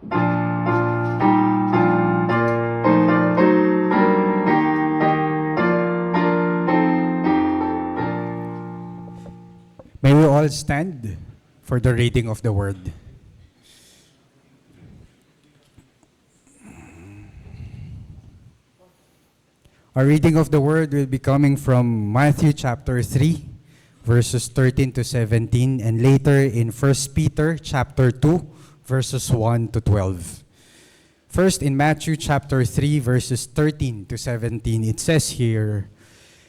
May we all stand for the reading of the word. Our reading of the word will be coming from Matthew chapter 3, verses 13 to 17, and later in 1 Peter chapter 2, verses 1 to 12. First, in Matthew chapter 3, verses 13 to 17, it says here,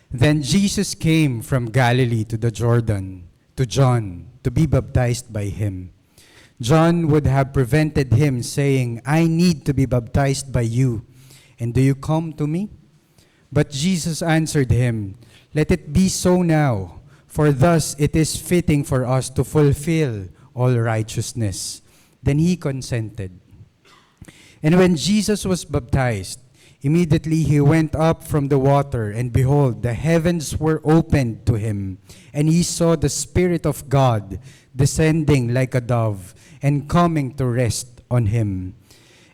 "Then Jesus came from Galilee to the Jordan, to John, to be baptized by him. John would have prevented him, saying, 'I need to be baptized by you, and do you come to me?' But Jesus answered him, 'Let it be so now, for thus it is fitting for us to fulfill all righteousness.' Then he consented. And when Jesus was baptized, immediately he went up from the water, and behold, the heavens were opened to him, and he saw the Spirit of God descending like a dove, and coming to rest on him.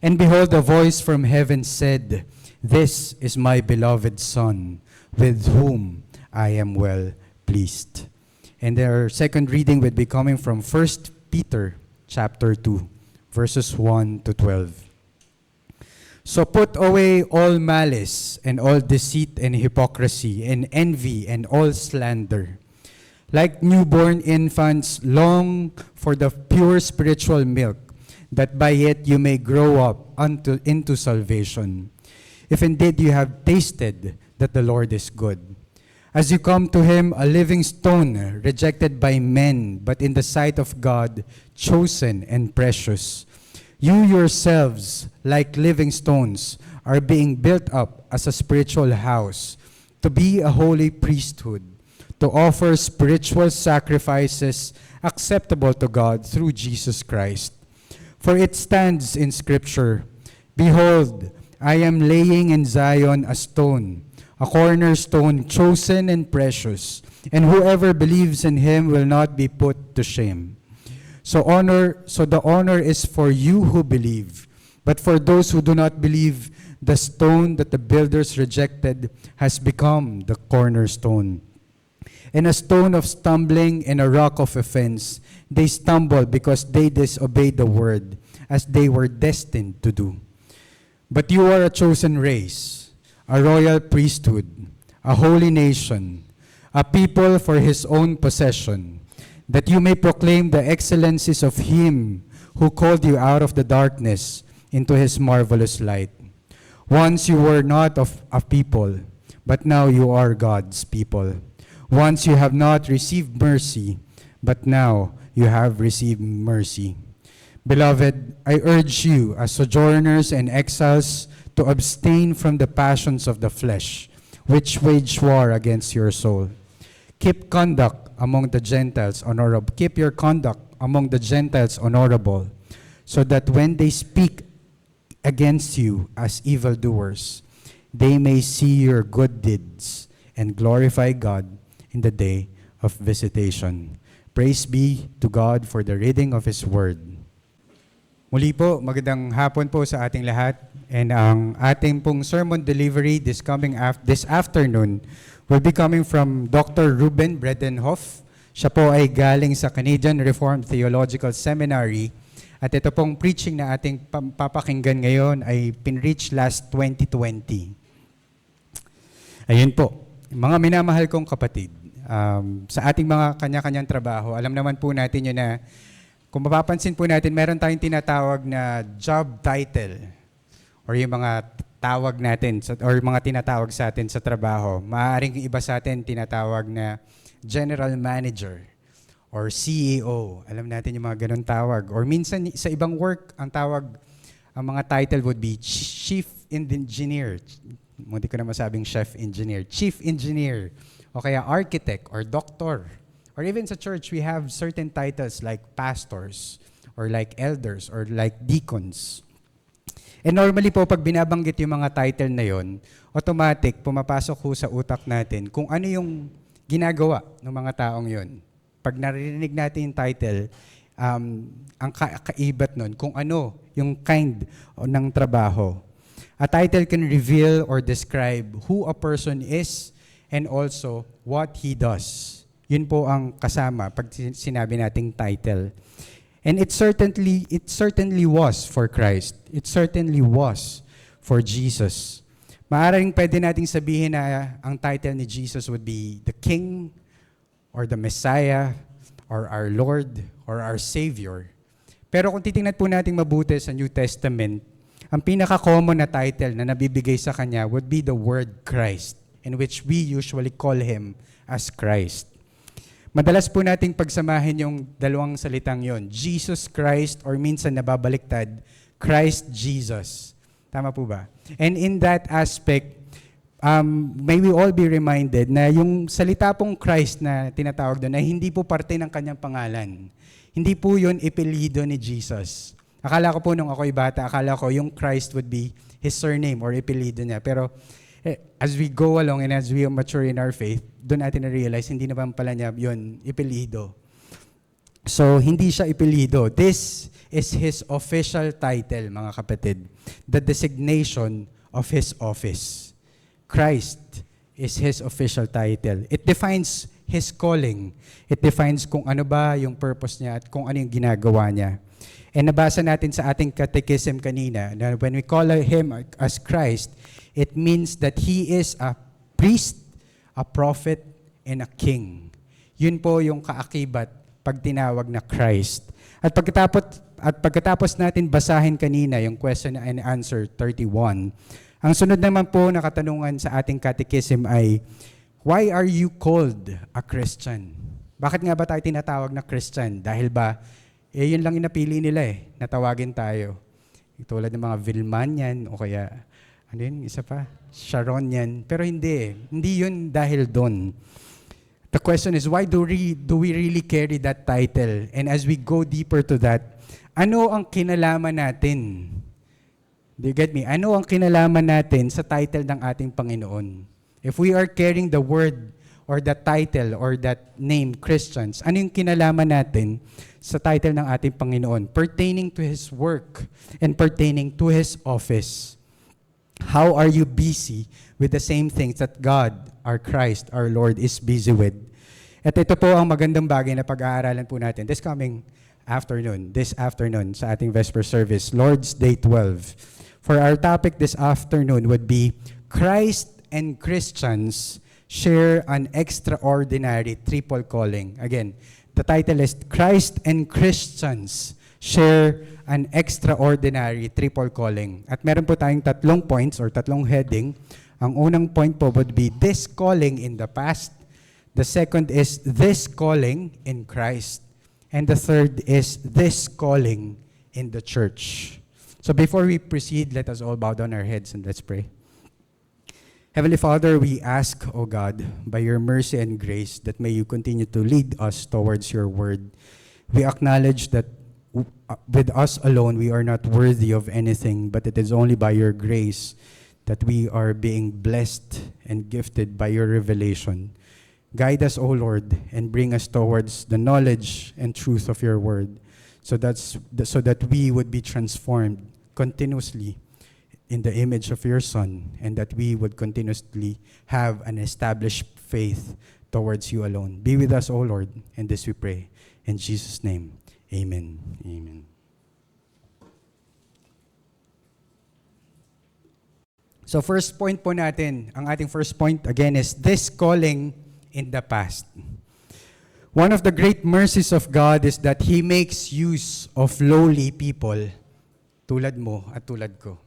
And behold, a voice from heaven said, 'This is my beloved Son, with whom I am well pleased.'" And our second reading would be coming from 1 Peter chapter 2, verses 1 to 12. "So put away all malice and all deceit and hypocrisy and envy and all slander. Like newborn infants, long for the pure spiritual milk, that by it you may grow up into salvation. If indeed you have tasted that the Lord is good. As you come to him, a living stone, rejected by men, but in the sight of God, chosen and precious. You yourselves, like living stones, are being built up as a spiritual house, to be a holy priesthood, to offer spiritual sacrifices acceptable to God through Jesus Christ. For it stands in Scripture, 'Behold, I am laying in Zion a stone, a cornerstone chosen and precious, and whoever believes in him will not be put to shame.' So the honor is for you who believe, but for those who do not believe, the stone that the builders rejected has become the cornerstone, and a stone of stumbling and a rock of offense. They stumble because they disobeyed the word, as they were destined to do. But you are a chosen race, a royal priesthood, a holy nation, a people for his own possession, that you may proclaim the excellencies of him who called you out of the darkness into his marvelous light. Once you were not of a people, but now you are God's people. Once you have not received mercy, but now you have received mercy. Beloved, I urge you as sojourners and exiles to abstain from the passions of the flesh, which wage war against your soul. Keep your conduct among the Gentiles honorable, so that when they speak against you as evildoers, they may see your good deeds and glorify God in the day of visitation. Praise be to God for the reading of His Word. Muli po, magandang hapon po sa ating lahat. And ang ating pong sermon delivery this afternoon will be coming from Dr. Ruben Bredenhoff. Siya po ay galing sa Canadian Reformed Theological Seminary. At ito pong preaching na ating papakinggan ngayon ay pinreach last 2020. Ayun po, mga minamahal kong kapatid, sa ating mga kanya-kanyang trabaho, alam naman po natin yun na kung mapapansin po natin, meron tayong tinatawag na job title or yung mga tawag natin or mga tinatawag sa atin sa trabaho. Maaaring iba sa atin tinatawag na General Manager or CEO. Alam natin yung mga ganun tawag. Or minsan sa ibang work, ang mga title would be Chief Engineer. Hindi ko na masabing Chef Engineer. Chief Engineer. O kaya Architect or Doctor. Or even sa church, we have certain titles like pastors or like elders or like deacons. And normally po, pag binabanggit yung mga title na yon, automatic, pumapasok ho sa utak natin kung ano yung ginagawa ng mga taong yon. Pag narinig natin yung title, ang kaibat nun, kung ano yung kind ng trabaho. A title can reveal or describe who a person is and also what he does. Yun po ang kasama pag sinabi nating title. And it certainly was for Christ. It certainly was for Jesus. Maaaring pwede nating sabihin na ang title ni Jesus would be the King or the Messiah or our Lord or our Savior. Pero kung titingnan po natin mabuti sa New Testament, ang pinaka-common na title na nabibigay sa Kanya would be the word Christ, in which we usually call Him as Christ. Madalas po nating pagsamahin yung dalawang salitang yon, Jesus Christ, or minsan nababaliktad, Christ Jesus. Tama po ba? And in that aspect, may we all be reminded na yung salita pong Christ na tinatawag doon ay hindi po parte ng kanyang pangalan. Hindi po yun ipelido ni Jesus. Akala ko po nung ako'y bata, akala ko yung Christ would be his surname or ipelido niya. Pero as we go along and as we mature in our faith, doon natin na-realize, hindi naman pala niya yun ipelido. So, hindi siya ipelido. This is his official title, mga kapatid. The designation of his office. Christ is his official title. It defines his calling. It defines kung ano ba yung purpose niya at kung ano yung ginagawa niya. And nabasa natin sa ating catechism kanina na when we call him as Christ, it means that he is a priest, a prophet, and a king. Yun po yung kaakibat pag tinawag na Christ. At pagkatapos natin basahin kanina yung question and answer 31, ang sunod naman po na katanungan sa ating catechism ay, why are you called a Christian? Bakit nga ba tayo tinatawag na Christian? Dahil ba, yun lang yung napili nila natawagin tayo. Tulad ng mga Vilmanian o kaya, ano yun, isa pa? Sharonian. Pero hindi Hindi yun dahil doon. The question is, why do we really carry that title? And as we go deeper to that, ano ang kinalaman natin? Do you get me? Ano ang kinalaman natin sa title ng ating Panginoon? If we are carrying the word or the title or that name, Christians, ano yung kinalaman natin sa title ng ating Panginoon pertaining to His work and pertaining to His office? How are you busy with the same things that God, our Christ, our Lord, is busy with? At ito po ang magandang bagay na pag-aaralan po natin this afternoon sa ating Vesper service, Lord's Day 12. For our topic this afternoon would be, Christ and Christians share an extraordinary triple calling. Again, the title is Christ and Christians share an extraordinary triple calling. At meron po tayong tatlong points or tatlong heading. Ang unang point po would be this calling in the past. The second is this calling in Christ. And the third is this calling in the church. So before we proceed, let us all bow down our heads and let's pray. Heavenly Father, we ask, O God, by your mercy and grace, that may you continue to lead us towards your word. We acknowledge that with us alone, we are not worthy of anything, but it is only by your grace that we are being blessed and gifted by your revelation. Guide us, O Lord, and bring us towards the knowledge and truth of your word, so that we would be transformed continuously in the image of your Son, and that we would continuously have an established faith towards you alone. Be with us, O Lord, and this we pray. In Jesus' name, amen. Amen. So first point po natin, ang ating first point again is this calling in the past. One of the great mercies of God is that He makes use of lowly people, tulad mo at tulad ko.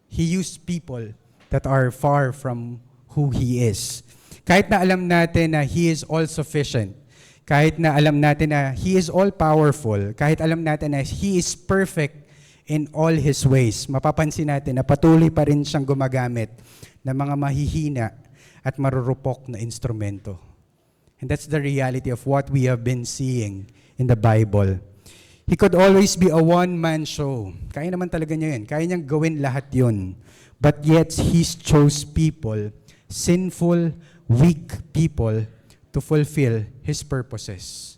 He used people that are far from who He is. Kahit na alam natin na He is all-sufficient, kahit na alam natin na He is all-powerful, kahit alam natin na He is perfect in all His ways, mapapansin natin na patuloy pa rin siyang gumagamit ng mga mahihina at marurupok na instrumento. And that's the reality of what we have been seeing in the Bible. He could always be a one-man show. Kaya naman talaga niya yun. Kaya niyang gawin lahat yun. But yet, He chose people, sinful, weak people, to fulfill His purposes.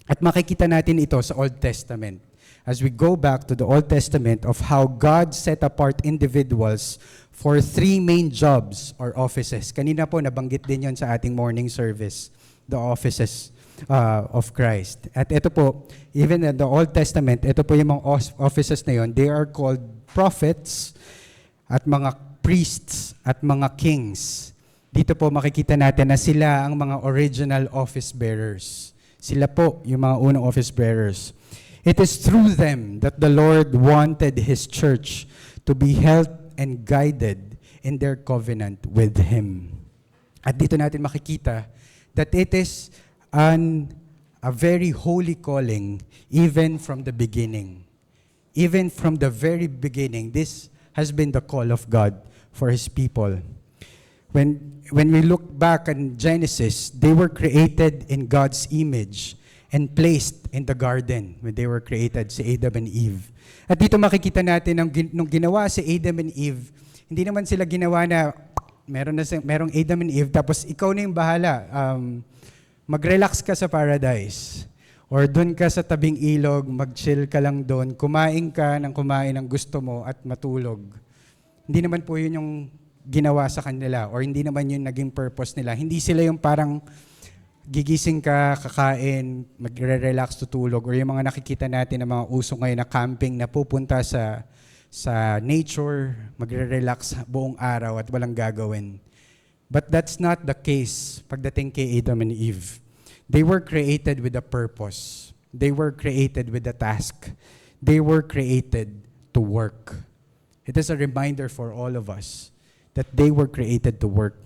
At makikita natin ito sa Old Testament. as we go back to the Old Testament of how God set apart individuals for three main jobs or offices. Kanina po nabanggit din yon sa ating morning service, the offices of Christ. At ito po, even in the Old Testament, ito po yung mga offices na yon, they are called prophets at mga priests at mga kings. Dito po makikita natin na sila ang mga original office bearers. Sila po yung mga unang office bearers. It is through them that the Lord wanted His church to be held and guided in their covenant with Him. At dito natin makikita that it is a very holy calling even from the beginning. Even from the very beginning, this has been the call of God for His people. When we look back in Genesis, they were created in God's image and placed in the garden when they were created, si Adam and Eve. At dito makikita natin nung ginawa si Adam and Eve, hindi naman sila ginawa na merong Adam and Eve, tapos ikaw na yung bahala. Mag-relax ka sa paradise. Or doon ka sa tabing ilog, mag-chill ka lang doon, kumain ka ng kumain ng gusto mo at matulog. Hindi naman po yun yung ginawa sa kanila or hindi naman yun naging purpose nila. Hindi sila yung parang gigising ka, kakain, magre-relax, tutulog, or yung mga nakikita natin na mga uso ngayon na camping na pupunta sa nature, magre-relax buong araw at walang gagawin. But that's not the case pagdating kay Adam and Eve. They were created with a purpose. They were created with a task. They were created to work. It is a reminder for all of us that they were created to work.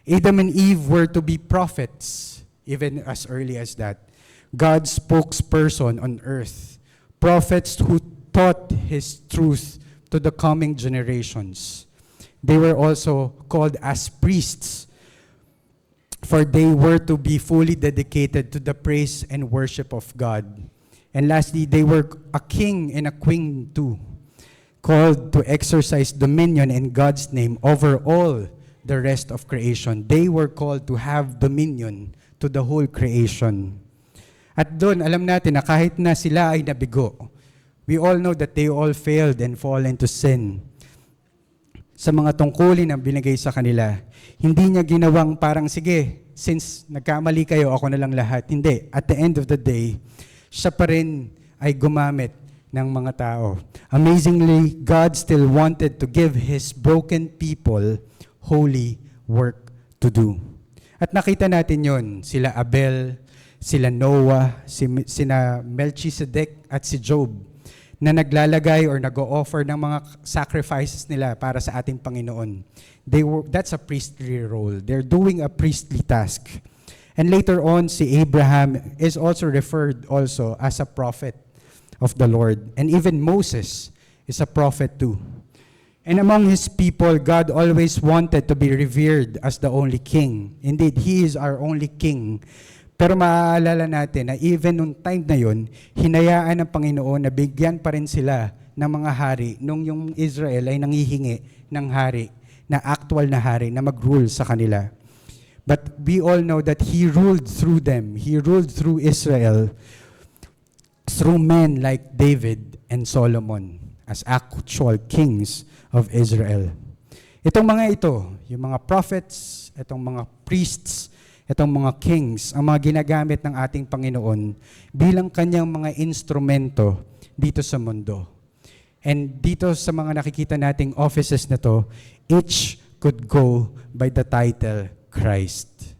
Adam and Eve were to be prophets, even as early as that. God's spokesperson on earth. Prophets who taught His truth to the coming generations. They were also called as priests, for they were to be fully dedicated to the praise and worship of God. And lastly, they were a king and a queen too, called to exercise dominion in God's name over all the rest of creation. They were called to have dominion to the whole creation. At doon, alam natin na kahit na sila ay nabigo, we all know that they all failed and fall into sin. Sa mga tungkulin na binigay sa kanila, hindi niya ginawang parang, sige, since nagkamali kayo, ako na lang lahat. Hindi. At the end of the day, siya pa rin ay gumamit ng mga tao. Amazingly, God still wanted to give His broken people holy work to do. At nakita natin yon, sila Abel, sila Noah, sina Melchizedek at si Job, na naglalagay or nag-o-offer ng mga sacrifices nila para sa ating Panginoon. That's a priestly role. They're doing a priestly task. And later on, si Abraham is also referred also as a prophet of the Lord. And even Moses is a prophet too. And among His people, God always wanted to be revered as the only king. Indeed, He is our only king. Pero maaalala natin na even nung time na yon, hinayaan ng Panginoon na bigyan pa rin sila ng mga hari nung yung Israel ay nangihingi ng hari, na actual na hari na mag-rule sa kanila. But we all know that He ruled through them. He ruled through Israel through men like David and Solomon as actual kings of Israel. Itong mga ito, yung mga prophets, itong mga priests, itong mga kings, ang mga ginagamit ng ating Panginoon bilang kanyang mga instrumento dito sa mundo. And dito sa mga nakikita nating offices na to, each could go by the title Christ.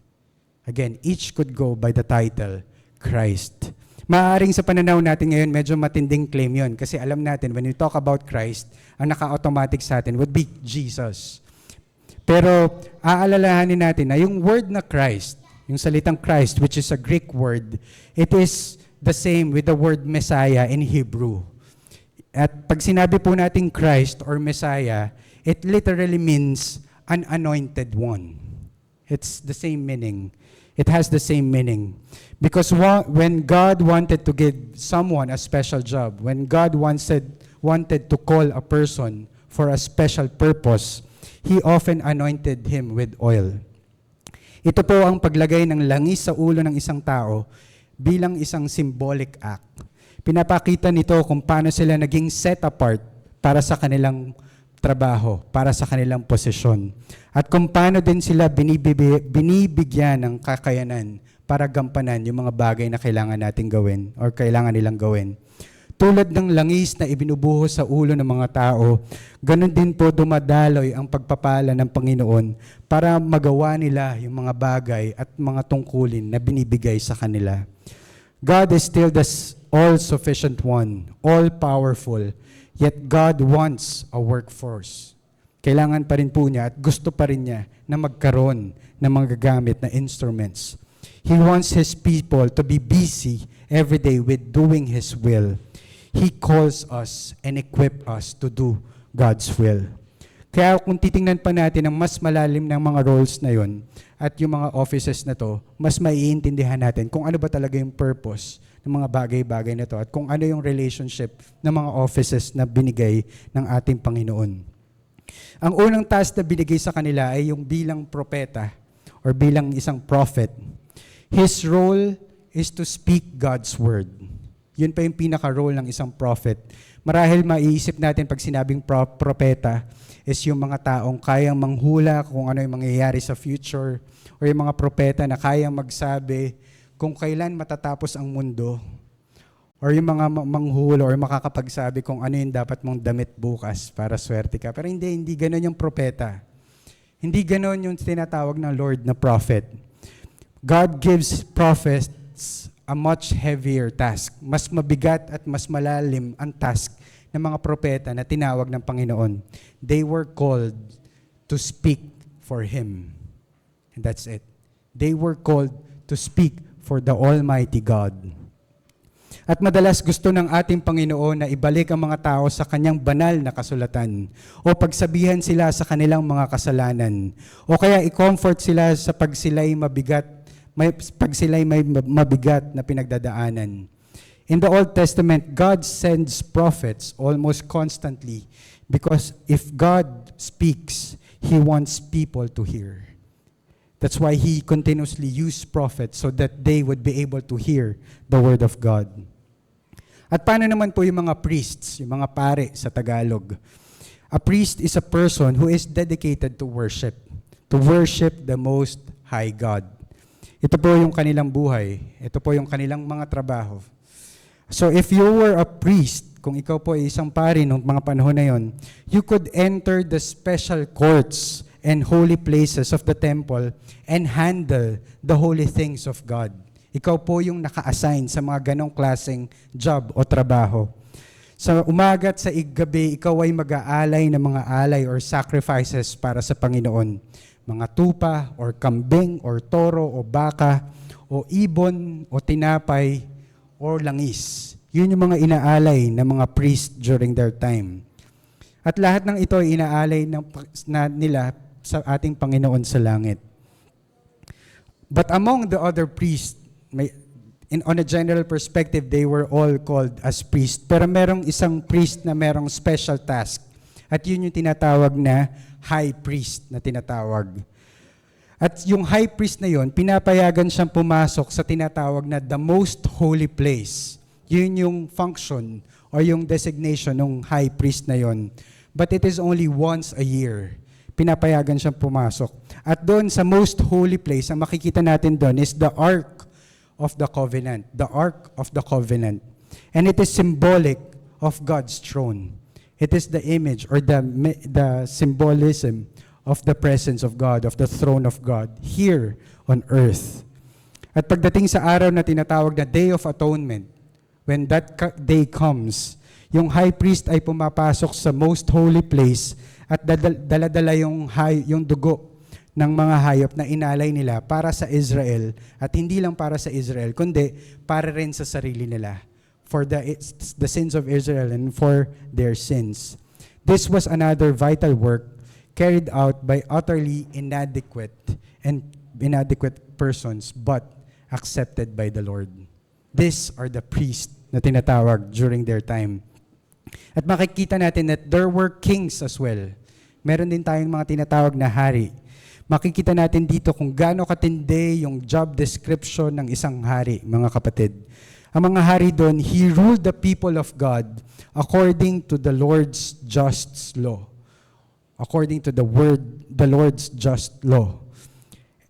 Again, each could go by the title Christ. Maaaring sa pananaw natin ngayon, medyo matinding claim yun. Kasi alam natin, when we talk about Christ, ang naka-automatic sa atin would be Jesus. Pero aalalahanin natin na yung word na Christ, yung salitang Christ, which is a Greek word, it is the same with the word Messiah in Hebrew. At pag sinabi po natin Christ or Messiah, it literally means an anointed one. It's the same meaning. It has the same meaning. Because when God wanted to give someone a special job, when God wanted to call a person for a special purpose, He often anointed him with oil. Ito po ang paglagay ng langis sa ulo ng isang tao bilang isang symbolic act. Pinapakita nito kung paano sila naging set apart para sa kanilang trabaho, para sa kanilang posisyon. At kung paano din sila binibigyan ng kakayanan para gampanan yung mga bagay na kailangan nating gawin or kailangan nilang gawin. Tulad ng langis na ibinubuhos sa ulo ng mga tao, ganun din po dumadaloy ang pagpapala ng Panginoon para magawa nila yung mga bagay at mga tungkulin na binibigay sa kanila. God is still the all-sufficient one, all-powerful, yet God wants a workforce. Kailangan pa rin po niya at gusto pa rin niya na magkaroon ng mga gagamit na instruments. He wants His people to be busy every day with doing His will. He calls us and equip us to do God's will. Kaya kung titingnan pa natin ang mas malalim ng mga roles na yon at yung mga offices na to, mas maiintindihan natin kung ano ba talaga yung purpose ng mga bagay-bagay na to at kung ano yung relationship ng mga offices na binigay ng ating Panginoon. Ang unang task na binigay sa kanila ay yung bilang propeta or bilang isang prophet. His role is to speak God's word. Yun pa yung pinaka-role ng isang prophet. Marahil maiisip natin pag sinabing propeta is yung mga taong kayang manghula kung ano yung mangyayari sa future o yung mga propeta na kayang magsabi kung kailan matatapos ang mundo or yung mga manghula or makakapagsabi kung ano yung dapat mong damit bukas para swerte ka. Pero hindi ganun yung propeta. Hindi ganun yung tinatawag ng Lord na prophet. God gives prophets a much heavier task. Mas mabigat at mas malalim ang task ng mga propeta na tinawag ng Panginoon. They were called to speak for Him. And that's it. They were called to speak for the Almighty God. At madalas gusto ng ating Panginoon na ibalik ang mga tao sa Kanyang banal na kasulatan o pagsabihan sila sa kanilang mga kasalanan o kaya i-comfort sila sa pag sila'y may mabigat na pinagdadaanan. In the Old Testament, God sends prophets almost constantly because if God speaks, He wants people to hear. That's why He continuously used prophets so that they would be able to hear the Word of God. At paano naman po yung mga priests, yung mga pare sa Tagalog? A priest is a person who is dedicated to worship the Most High God. Ito po yung kanilang buhay. Ito po yung kanilang mga trabaho. So if you were a priest, kung ikaw po ay isang pari noong mga panahon na yon, you could enter the special courts and holy places of the temple and handle the holy things of God. Ikaw po yung naka-assign sa mga ganong klaseng job o trabaho. Sa umaga at sa gabi, ikaw ay mag-aalay ng mga alay or sacrifices para sa Panginoon. Mga tupa, or kambing, or toro, o baka, o ibon, o tinapay, or langis. Yun yung mga inaalay ng mga priest during their time. At lahat ng ito ay inaalay nila sa ating Panginoon sa langit. But among the other priests, on a general perspective, they were all called as priests. Pero merong isang priest na merong special task. At yun yung tinatawag na high priest na tinatawag. At yung high priest na yon, pinapayagan siyang pumasok sa tinatawag na the most holy place. Yun yung function or yung designation ng high priest na yon. But it is only once a year. Pinapayagan siyang pumasok. At doon sa most holy place, ang makikita natin doon is the Ark of the Covenant. The Ark of the Covenant. And it is symbolic of God's throne. It is the image or the symbolism of the presence of God, of the throne of God here on earth. At pagdating sa araw na tinatawag na Day of Atonement, when that day comes, yung high priest ay pumapasok sa most holy place at daladala yung dugo ng mga hayop na inalay nila para sa Israel at hindi lang para sa Israel, kundi para rin sa sarili nila. For the sins of Israel and for their sins. This was another vital work carried out by utterly inadequate persons but accepted by the Lord. These are the priests na tinatawag during their time. At makikita natin that there were kings as well. Meron din tayong mga tinatawag na hari. Makikita natin dito kung gaano katindi yung job description ng isang hari, mga kapatid. Ang mga hari doon, he ruled the people of God according to the Lord's just law. According to the Lord's just law.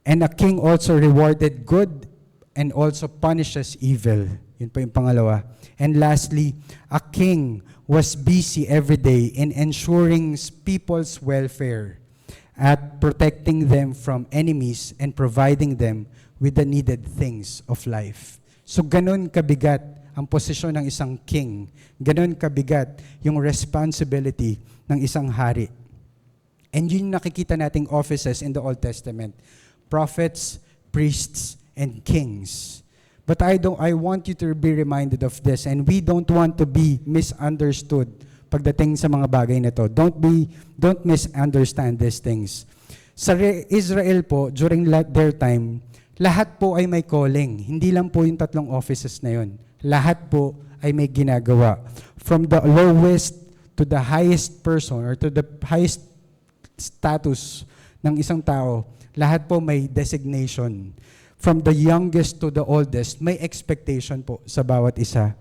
And a king also rewarded good and also punishes evil. Yun po yung pangalawa. And lastly, a king was busy every day in ensuring people's welfare, at protecting them from enemies and providing them with the needed things of life. So ganun kabigat ang posisyon ng isang king. Ganun kabigat yung responsibility ng isang hari. And yun nakikita nating offices in the Old Testament. Prophets, priests, and kings. But I want you to be reminded of this, and we don't want to be misunderstood pagdating sa mga bagay na to. Don't misunderstand these things. Sa Israel po, during their time, lahat po ay may calling. Hindi lang po yung 3 offices na yun. Lahat po ay may ginagawa. From the lowest to the highest person or to the highest status ng isang tao, lahat po may designation. From the youngest to the oldest, may expectation po sa bawat isa.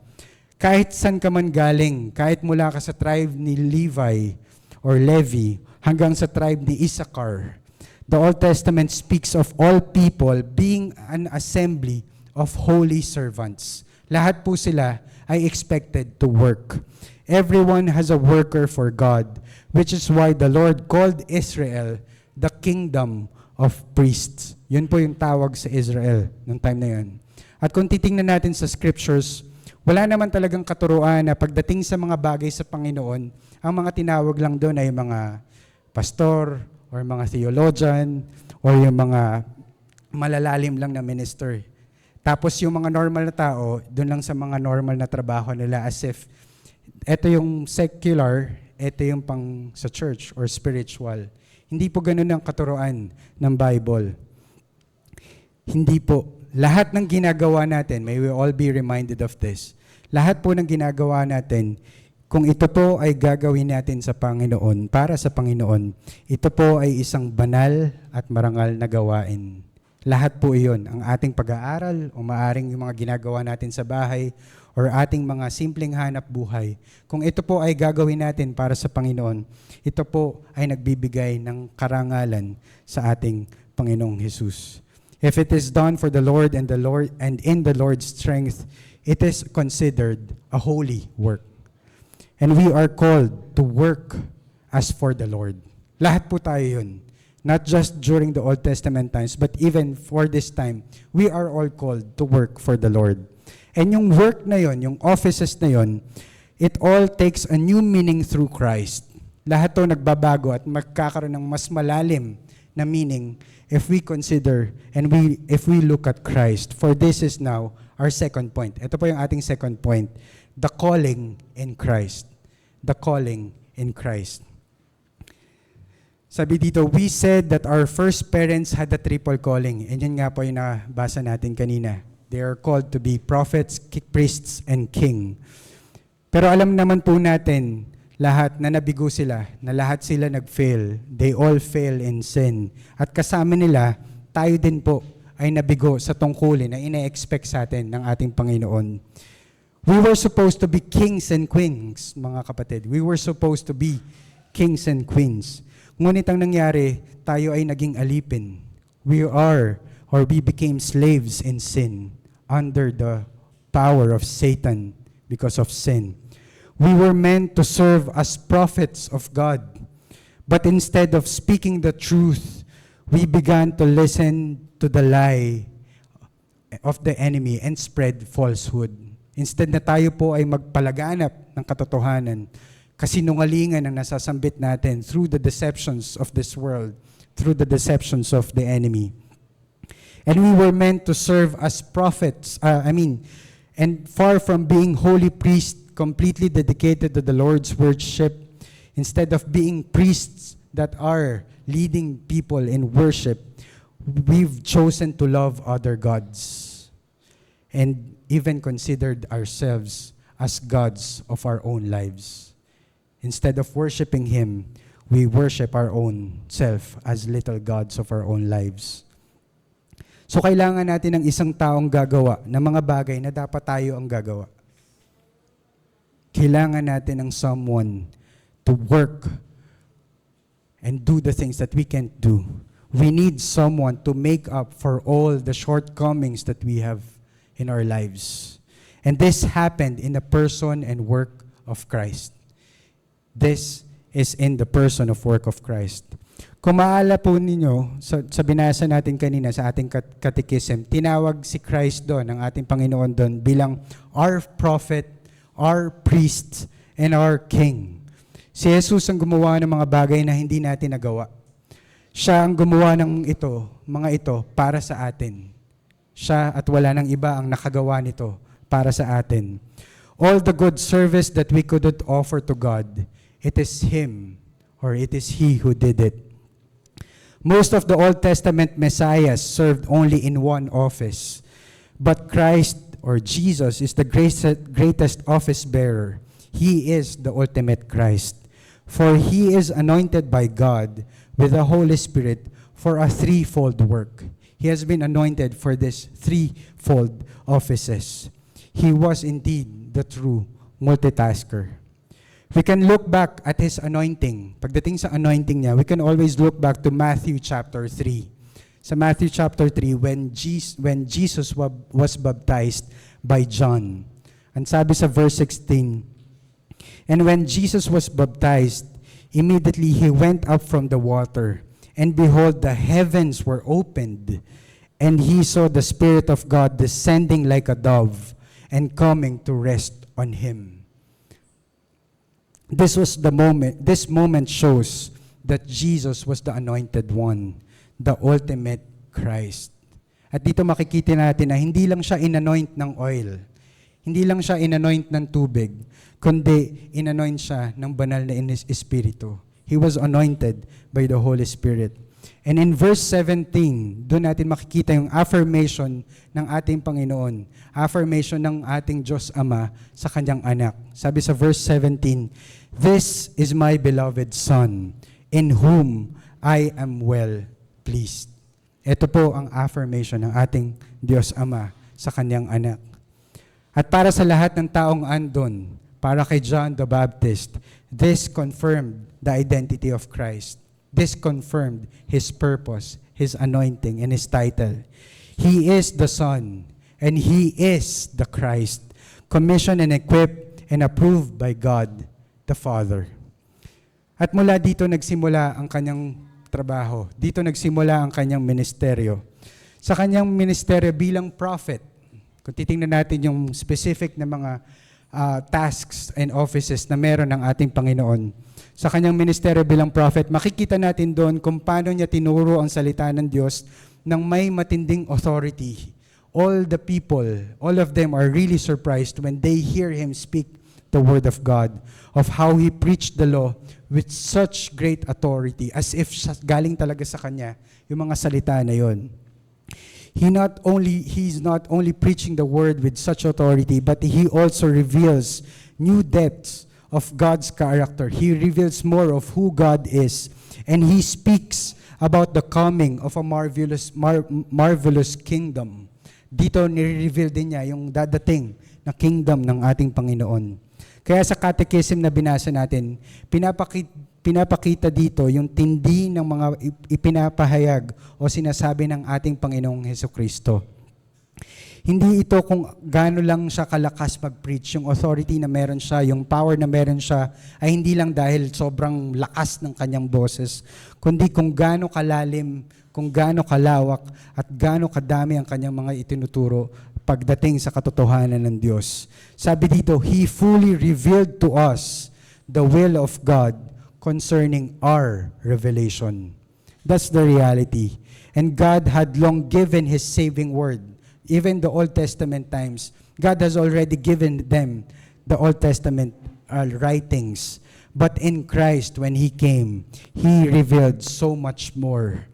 Kahit saan ka man galing, kahit mula ka sa tribe ni Levi or Levi hanggang sa tribe ni Issachar, the Old Testament speaks of all people being an assembly of holy servants. Lahat po sila ay expected to work. Everyone has a worker for God, which is why the Lord called Israel the kingdom of priests. Yun po yung tawag sa Israel noong time na yun. At kung titingnan natin sa scriptures, wala naman talagang katuruan na pagdating sa mga bagay sa Panginoon, ang mga tinawag lang doon ay mga pastor, or mga theologian, or yung mga malalalim lang na minister. Tapos yung mga normal na tao, doon lang sa mga normal na trabaho nila as if ito yung secular, ito yung pang sa church or spiritual. Hindi po ganun ang katuruan ng Bible. Hindi po. Lahat ng ginagawa natin, may we all be reminded of this, lahat po ng ginagawa natin, kung ito po ay gagawin natin sa Panginoon, para sa Panginoon, ito po ay isang banal at marangal na gawain. Lahat po iyon, ang ating pag-aaral, o maaring yung mga ginagawa natin sa bahay, or ating mga simpleng hanap buhay. Kung ito po ay gagawin natin para sa Panginoon, ito po ay nagbibigay ng karangalan sa ating Panginoong Hesus. If it is done for the Lord and in the Lord's strength, it is considered a holy work. And we are called to work as for the Lord. Lahat po tayo yun. Not just during the Old Testament times, but even for this time, we are all called to work for the Lord. And yung work na yun, yung offices na yun, it all takes a new meaning through Christ. Lahat to nagbabago at magkakaroon ng mas malalim na meaning if we consider and if we look at Christ. For this is now our second point. Ito po yung ating second point. The calling in Christ. The calling in Christ. Sabi dito, we said that our first parents had a triple calling. And yun nga po yung nabasa natin kanina. They are called to be prophets, priests, and king. Pero alam naman po natin, lahat na nabigo sila, na lahat sila nag-fail. They all fail in sin. At kasama nila, tayo din po ay nabigo sa tungkulin na ina-expect sa atin ng ating Panginoon. We were supposed to be kings and queens, mga kapatid. We were supposed to be kings and queens. Ngunit ang nangyari, tayo ay naging alipin. We became slaves in sin under the power of Satan because of sin. We were meant to serve as prophets of God. But instead of speaking the truth, we began to listen to the lie of the enemy and spread falsehood. Instead na tayo po ay magpalaganap ng katotohanan, kasinungalingan ang nasasambit natin through the deceptions of this world, through the deceptions of the enemy. And we were meant to serve as prophets, and far from being holy priests, completely dedicated to the Lord's worship, instead of being priests that are leading people in worship, we've chosen to love other gods and even considered ourselves as gods of our own lives. Instead of worshiping Him, we worship our own self as little gods of our own lives. So kailangan natin ng isang taong gagawa ng mga bagay na dapat tayo ang gagawa. Kailangan natin ng someone to work and do the things that we can't do. We need someone to make up for all the shortcomings that we have in our lives. And this happened in the person and work of Christ. This is in the person of work of Christ. Kung maala po ninyo, sa binasa natin kanina sa ating catechism, tinawag si Christ doon, ang ating Panginoon doon, bilang our prophet, our priest, and our king. Si Jesus ang gumawa ng mga bagay na hindi natin nagawa. Siya ang gumawa ng mga ito para sa atin. Siya at wala nang iba ang nakagawa nito para sa atin. All the good service that we couldn't offer to God, it is Him or it is He who did it. Most of the Old Testament messiahs served only in one office. But Christ or Jesus is the greatest office bearer. He is the ultimate Christ. For He is anointed by God with the Holy Spirit for a threefold work. He has been anointed for this threefold offices. He was indeed the true multitasker. We can look back at His anointing. Pagdating sa anointing niya, we can always look back to Matthew chapter 3. Sa Matthew chapter 3, when Jesus was baptized by John. And sabi sa verse 16, and when Jesus was baptized, immediately He went up from the water, and behold, the heavens were opened, and He saw the Spirit of God descending like a dove, and coming to rest on Him. This moment shows that Jesus was the anointed one, the ultimate Christ. At dito makikita natin na hindi lang siya inanoint ng oil, hindi lang siya inanoint ng tubig, kundi inanoint siya ng banal na Espiritu. He was anointed by the Holy Spirit. And in verse 17, doon natin makikita yung affirmation ng ating Panginoon, affirmation ng ating Diyos Ama sa Kanyang anak. Sabi sa verse 17, "This is my beloved Son, in whom I am well pleased." Ito po ang affirmation ng ating Diyos Ama sa Kanyang anak. At para sa lahat ng taong andon, para kay John the Baptist, this confirmed the identity of Christ. This confirmed His purpose, His anointing, and His title. He is the Son, and He is the Christ, commissioned and equipped and approved by God the Father. At mula dito nagsimula ang Kanyang trabaho. Dito nagsimula ang Kanyang ministeryo. Sa Kanyang ministeryo bilang prophet, kung titingnan natin yung specific na mga tasks and offices na meron ng ating Panginoon, sa Kanyang ministeryo bilang prophet, makikita natin doon kung paano niya tinuro ang salita ng Diyos ng may matinding authority. All the people, all of them are really surprised when they hear Him speak the Word of God, of how He preached the law with such great authority, as if galing talaga sa Kanya yung mga salita na yon. He's not only preaching the Word with such authority, but He also reveals new depths of God's character. He reveals more of who God is, and He speaks about the coming of a marvelous kingdom. Dito nire-reveal din niya yung dadating na kingdom ng ating Panginoon. Kaya sa catechism na binasa natin, pinapakita dito yung tindi ng mga ipinapahayag o sinasabi ng ating Panginoong Hesukristo. Hindi ito kung gaano lang siya kalakas mag-preach, yung authority na meron siya, yung power na meron siya, ay hindi lang dahil sobrang lakas ng kanyang boses, kundi kung gaano kalalim, kung gaano kalawak, at gaano kadami ang kanyang mga itinuturo pagdating sa katotohanan ng Diyos. Sabi dito, He fully revealed to us the will of God concerning our revelation. That's the reality. And God had long given His saving word. Even the Old Testament times, God has already given them the Old Testament writings. But in Christ, when He came, He revealed so much more.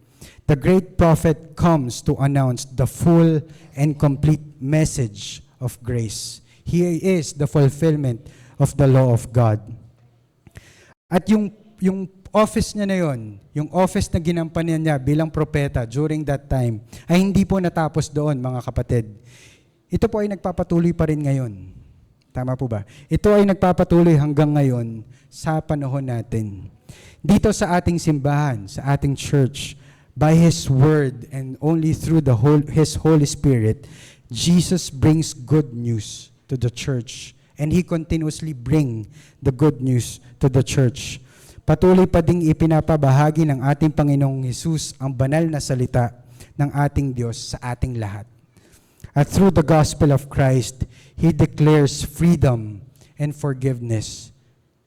The great prophet comes to announce the full and complete message of grace. He is the fulfillment of the law of God. At yung yung office niya na yon, yung office na ginampanan niya bilang propeta during that time, ay hindi po natapos doon, mga kapatid. Ito po ay nagpapatuloy pa rin ngayon. Tama po ba? Ito ay nagpapatuloy hanggang ngayon sa panahon natin. Dito sa ating simbahan, sa ating church, by His Word and only through His Holy Spirit, Jesus brings good news to the church. And He continuously bring the good news to the church. Patuloy pa ding ipinapabahagi ng ating Panginoong Hesus ang banal na salita ng ating Diyos sa ating lahat. At through the gospel of Christ, He declares freedom and forgiveness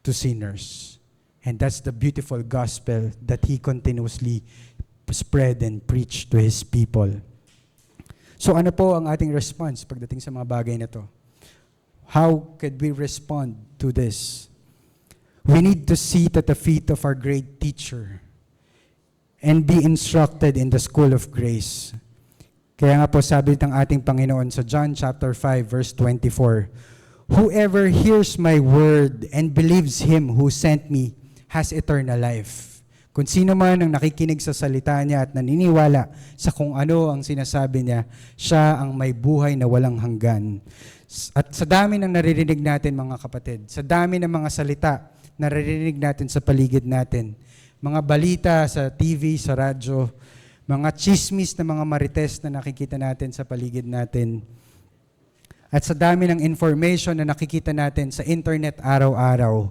to sinners. And that's the beautiful gospel that He continuously spread and preach to His people. So ano po ang ating response pagdating sa mga bagay na to? How could we respond to this? We need to sit at the feet of our great teacher and be instructed in the school of grace. Kaya nga po sabi ng ating Panginoon sa John chapter 5 verse 24, "Whoever hears my word and believes Him who sent me has eternal life." Kung sino man ang nakikinig sa salita niya at naniniwala sa kung ano ang sinasabi niya, siya ang may buhay na walang hanggan. At sa dami ng naririnig natin, mga kapatid, sa dami ng mga salita naririnig natin sa paligid natin, mga balita sa TV, sa radyo, mga chismis na mga marites na nakikita natin sa paligid natin, at sa dami ng information na nakikita natin sa internet araw-araw,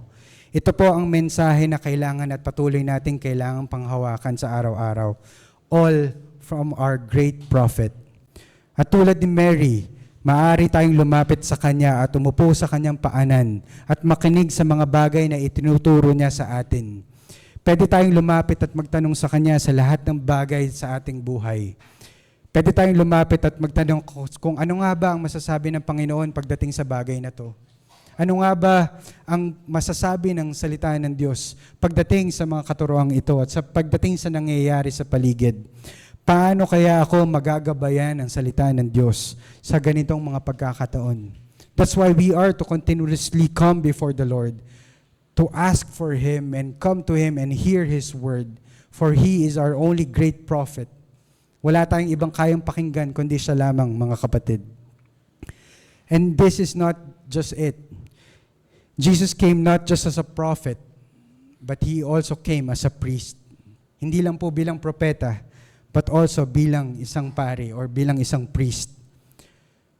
ito po ang mensahe na kailangan at patuloy natin kailangang panghawakan sa araw-araw. All from our great prophet. At tulad ni Mary, maaari tayong lumapit sa Kanya at umupo sa Kanyang paanan at makinig sa mga bagay na itinuturo niya sa atin. Pwede tayong lumapit at magtanong sa Kanya sa lahat ng bagay sa ating buhay. Pwede tayong lumapit at magtanong kung ano nga ba ang masasabi ng Panginoon pagdating sa bagay na to. Ano nga ba ang masasabi ng salita ng Diyos pagdating sa mga katuroang ito at sa pagdating sa nangyayari sa paligid? Paano kaya ako magagabayan ang salita ng Diyos sa ganitong mga pagkakataon? That's why we are to continuously come before the Lord, to ask for Him and come to Him and hear His word, for He is our only great prophet. Wala tayong ibang kayang pakinggan kundi siya lamang, mga kapatid. And this is not just it. Jesus came not just as a prophet, but He also came as a priest. Hindi lang po bilang propeta, but also bilang isang pari or bilang isang priest.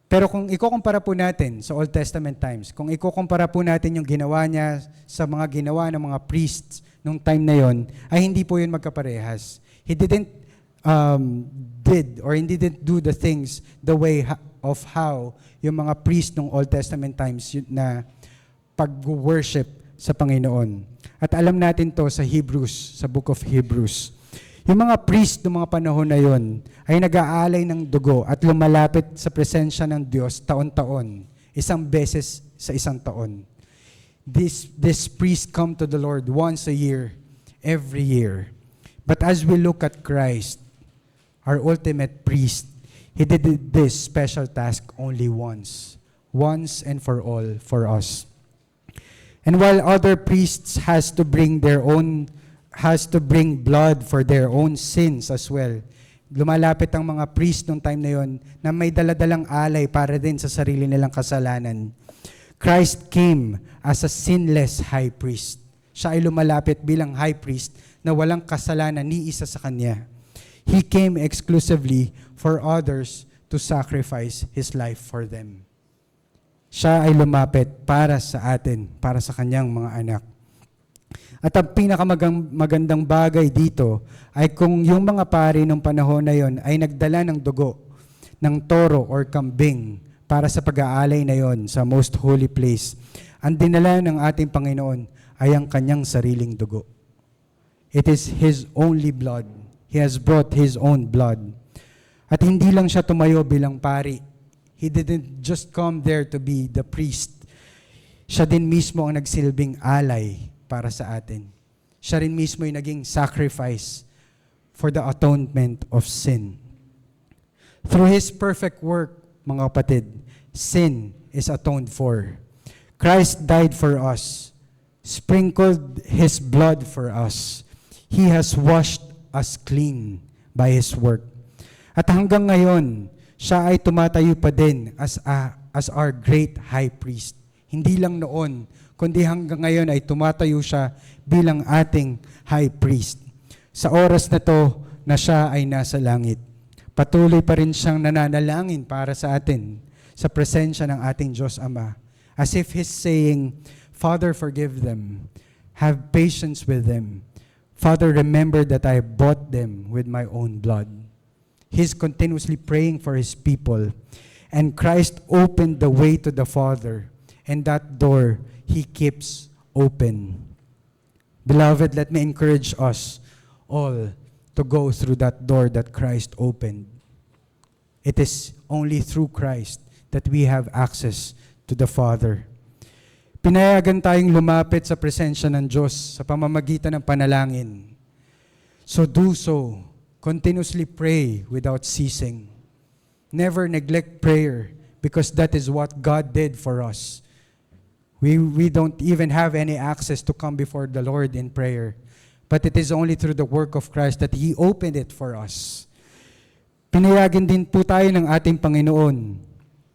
Pero kung ikukumpara po natin sa Old Testament times, kung ikukumpara po natin yung ginawa niya sa mga ginawa ng mga priests nung time na yon, ay hindi po yun magkaparehas. He didn't do the things the way of how yung mga priests nung Old Testament times na pag-worship sa Panginoon. At alam natin to sa Hebrews, sa book of Hebrews. Yung mga priest ng mga panahon na yon ay nag-aalay ng dugo at lumalapit sa presensya ng Diyos taon-taon, isang beses sa isang taon. This priest come to the Lord once a year, every year. But as we look at Christ, our ultimate priest, He did this special task only once and for all for us. And while other priests has to bring blood for their own sins as well. Lumalapit ang mga priest nung time na yon na may daladalang alay para din sa sarili nilang kasalanan. Christ came as a sinless high priest. Siya ay lumalapit bilang high priest na walang kasalanan ni isa sa Kanya. He came exclusively for others to sacrifice His life for them. Siya ay lumapit para sa atin, para sa Kanyang mga anak. At ang pinakamagandang bagay dito ay kung yung mga pari nung panahon na yon ay nagdala ng dugo, ng toro or kambing para sa pag-aalay na yon sa most holy place. Ang dinala ng ating Panginoon ay ang Kanyang sariling dugo. It is His only blood. He has brought His own blood. At hindi lang siya tumayo bilang pari. He didn't just come there to be the priest. Siya din mismo ang nagsilbing alay para sa atin. Siya rin mismo yung naging sacrifice for the atonement of sin. Through His perfect work, mga kapatid, sin is atoned for. Christ died for us sprinkled His blood for us. He has washed us clean by His work. At hanggang ngayon, siya ay tumatayo pa din as our great high priest. Hindi lang noon, kundi hanggang ngayon ay tumatayo siya bilang ating high priest. Sa oras na to na siya ay nasa langit, patuloy pa rin siyang nananalangin para sa atin sa presensya ng ating Diyos Ama. As if He's saying, Father, forgive them. Have patience with them. Father, remember that I bought them with my own blood. He's continuously praying for His people. And Christ opened the way to the Father. And that door He keeps open. Beloved, let me encourage us all to go through that door that Christ opened. It is only through Christ that we have access to the Father. Pinayagan tayong lumapit sa presensya ng Diyos sa pamamagitan ng panalangin. So do so. Continuously pray without ceasing. Never neglect prayer because that is what God did for us. We don't even have any access to come before the Lord in prayer. But it is only through the work of Christ that He opened it for us. Pinayagan din po tayo ng ating Panginoon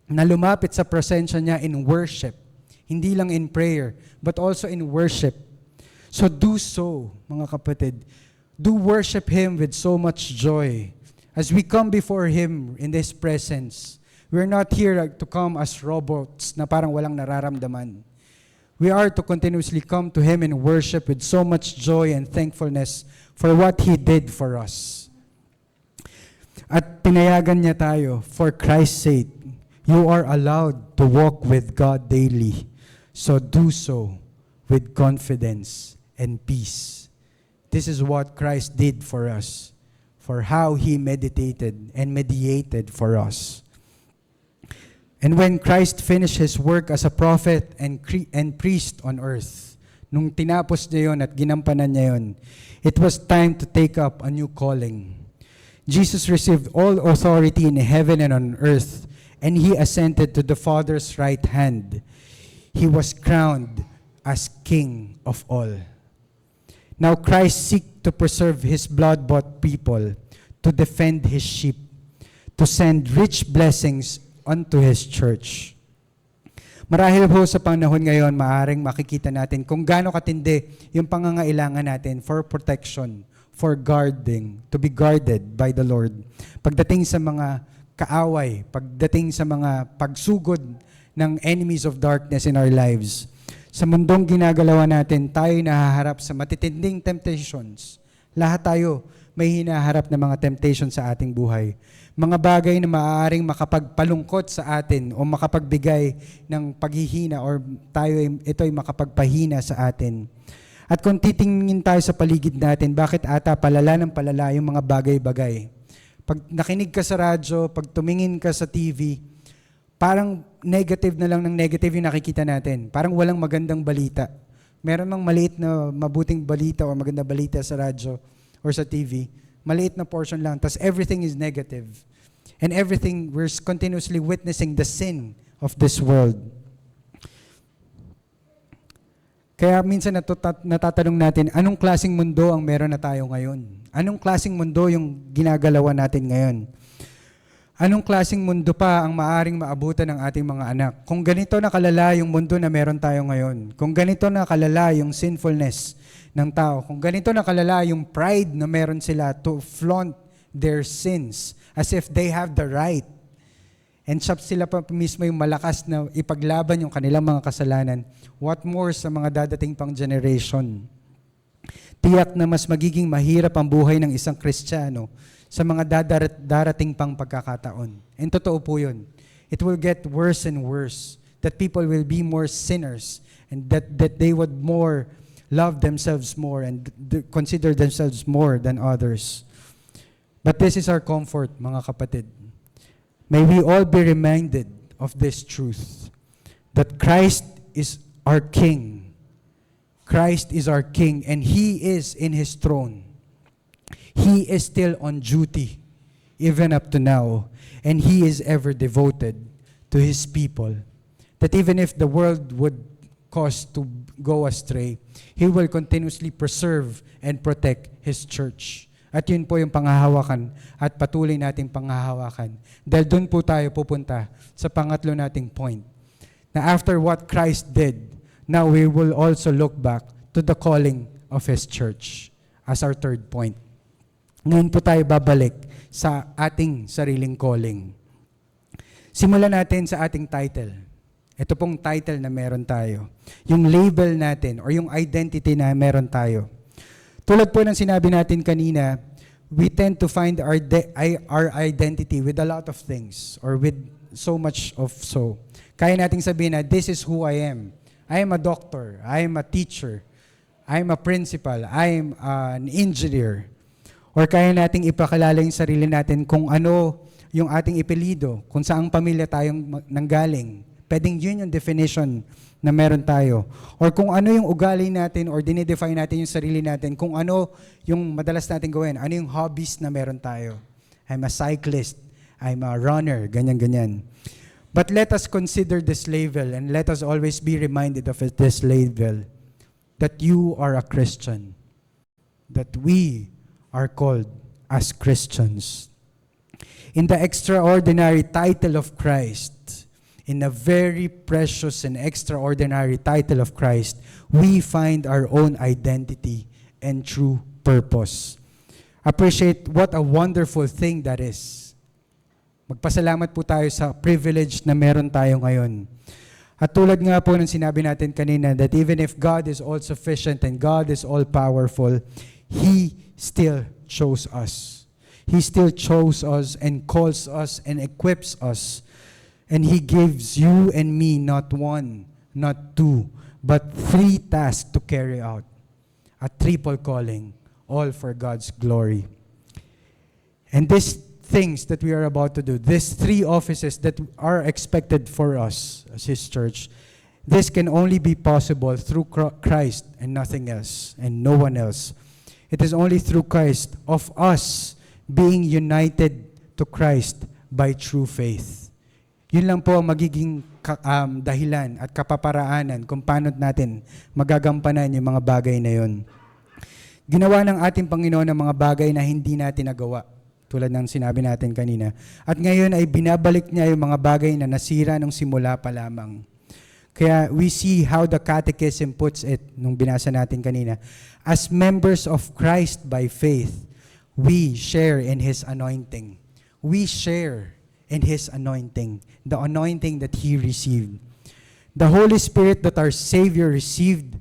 na lumapit sa presensya niya in worship. Hindi lang in prayer, but also in worship. So do so, mga kapatid. Do worship Him with so much joy. As we come before Him in His presence, we're not here to come as robots na parang walang nararamdaman. We are to continuously come to Him in worship with so much joy and thankfulness for what He did for us. At pinayagan niya tayo, for Christ's sake, you are allowed to walk with God daily. So do so with confidence and peace. This is what Christ did for us, for how He meditated and mediated for us. And when Christ finished His work as a prophet and priest on earth, nung tinapos niya yun at ginampanan niya yun, it was time to take up a new calling. Jesus received all authority in heaven and on earth, and He ascended to the Father's right hand. He was crowned as King of all. Now Christ seeks to preserve His blood-bought people, to defend His sheep, to send rich blessings unto His church. Marahil po sa panahon ngayon, maaaring makikita natin kung gaano katindi yung pangangailangan natin for protection, for guarding, to be guarded by the Lord. Pagdating sa mga kaaway, pagdating sa mga pagsugod ng enemies of darkness in our lives. Sa mundong ginagalawan natin, tayo nahaharap sa matitinding temptations. Lahat tayo may hinaharap na mga temptations sa ating buhay. Mga bagay na maaaring makapagpalungkot sa atin o makapagbigay ng paghihina or ito'y makapagpahina sa atin. At kung titingin tayo sa paligid natin, bakit ata palala ng palala yung mga bagay-bagay? Pag nakinig ka sa radyo, pag tumingin ka sa TV, parang negative na lang ng negative yung nakikita natin. Parang walang magandang balita. Meron mang maliit na mabuting balita o magandang balita sa radyo or sa TV. Maliit na portion lang. Tapos everything is negative. And everything, we're continuously witnessing the sin of this world. Kaya minsan natatanong natin, anong klaseng mundo ang meron na tayo ngayon? Anong klaseng mundo yung ginagalawan natin ngayon? Anong klaseng mundo pa ang maaring maabutan ng ating mga anak? Kung ganito na kalala yung mundo na meron tayo ngayon, kung ganito na kalala yung sinfulness ng tao, kung ganito na kalala yung pride na meron sila to flaunt their sins as if they have the right, and sila pa mismo yung malakas na ipaglaban yung kanilang mga kasalanan, what more sa mga dadating pang generation? Tiyak na mas magiging mahirap ang buhay ng isang Kristiyano sa mga darating pang pagkakataon. And totoo po yun. It will get worse and worse. That people will be more sinners and that they would more love themselves more and consider themselves more than others. But this is our comfort, mga kapatid. May we all be reminded of this truth, that Christ is our King. Christ is our King and He is in His throne. He is still on duty, even up to now, and He is ever devoted to His people. That even if the world would cause to go astray. He will continuously preserve and protect His church. At yun po yung panghahawakan at patuloy nating panghahawakan. Dahil doon po tayo pupunta sa pangatlo nating point. Na after what Christ did, now we will also look back to the calling of His church as our third point. Ngayon po tayo babalik sa ating sariling calling. Simulan natin sa ating title. Ito pong title na meron tayo. Yung label natin or yung identity na meron tayo. Tulad po ng sinabi natin kanina, we tend to find our identity with a lot of things or with so much of so. Kaya nating sabihin na this is who I am. I am a doctor. I am a teacher. I am a principal. I am an engineer. Or kaya nating ipakilala yung sarili natin kung ano yung ating ipelido, kung saang pamilya tayong nanggaling. Pwedeng yun yung definition na meron tayo. Or kung ano yung ugali natin or dinidefine natin yung sarili natin, kung ano yung madalas natin gawin, ano yung hobbies na meron tayo. I'm a cyclist, I'm a runner, ganyan-ganyan. But let us consider this label and let us always be reminded of this label that you are a Christian, that we are called as Christians. In the extraordinary title of Christ, in a very precious and extraordinary title of Christ, we find our own identity and true purpose. Appreciate what a wonderful thing that is. Magpasalamat po tayo sa privilege na meron tayo ngayon. At tulad nga po ng sinabi natin kanina, that even if God is all-sufficient and God is all-powerful, He still chose us. He still chose us and calls us and equips us. And He gives you and me not one, not two, but 3 tasks to carry out. A triple calling, all for God's glory. And these things that we are about to do, these 3 offices that are expected for us as His church, this can only be possible through Christ and nothing else, and no one else. It is only through Christ, of us being united to Christ by true faith. Yun lang po ang magiging dahilan at kapaparaanan kung paano natin magagampanan yung mga bagay na yun. Ginawa ng ating Panginoon ng mga bagay na hindi natin nagawa, tulad ng sinabi natin kanina. At ngayon ay binabalik niya yung mga bagay na nasira nung simula pa lamang. Kaya we see how the Catechism puts it, nung binasa natin kanina. As members of Christ by faith, we share in His anointing. We share in His anointing, the anointing that He received. The Holy Spirit that our Savior received,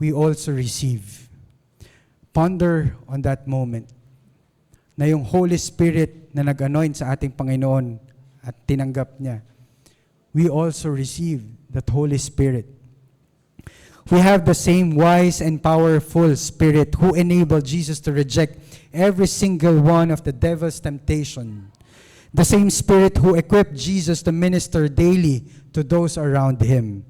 we also receive. Ponder on that moment, na yung Holy Spirit na nag-anoint sa ating Panginoon at tinanggap niya, we also receive that Holy Spirit. We have the same wise and powerful Spirit who enabled Jesus to reject every single one of the devil's temptation. The same Spirit who equipped Jesus to minister daily to those around Him.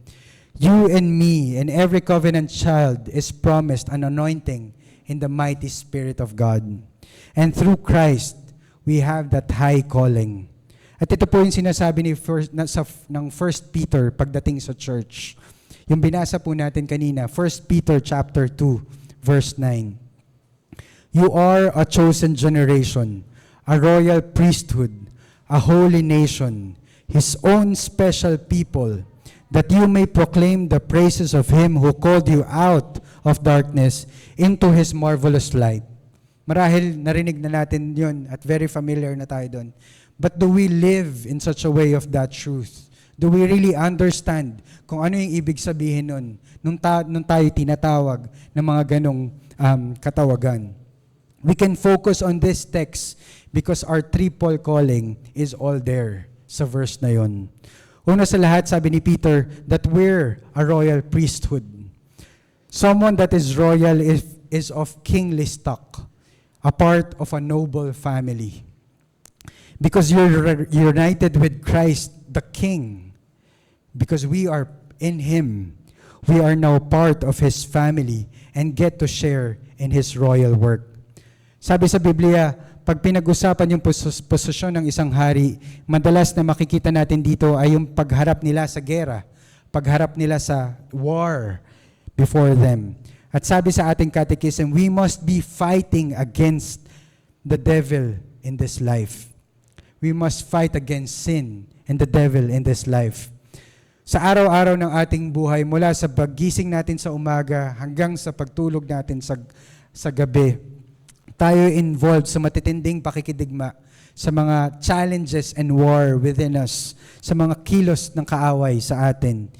You and me and every covenant child is promised an anointing in the mighty Spirit of God. And through Christ, we have that high calling. At ito po yung sinasabi ng 1 Peter pagdating sa church. Yung binasa po natin kanina, 1 Peter chapter 2, verse 9. You are a chosen generation, a royal priesthood, a holy nation, His own special people, that you may proclaim the praises of Him who called you out of darkness into His marvelous light. Marahil narinig na natin yun at very familiar na tayo doon. But do we live in such a way of that truth? Do we really understand kung ano yung ibig sabihin nun nung tayo tinatawag ng mga ganong katawagan? We can focus on this text because our triple calling is all there sa verse na yon. Una sa lahat, sabi ni Peter, that we're a royal priesthood. Someone that is royal is of kingly stock, a part of a noble family. Because you're united with Christ, the King. Because we are in Him, we are now part of His family and get to share in His royal work. Sabi sa Biblia, pag pinag-usapan yung posisyon ng isang hari, madalas na makikita natin dito ay yung pagharap nila sa gera, pagharap nila sa war before them. At sabi sa ating catechism, we must be fighting against the devil in this life. We must fight against sin and the devil in this life. Sa araw-araw ng ating buhay, mula sa paggising natin sa umaga hanggang sa pagtulog natin sa gabi, tayo involved sa matitinding pakikidigma, sa mga challenges and war within us, sa mga kilos ng kaaway sa atin.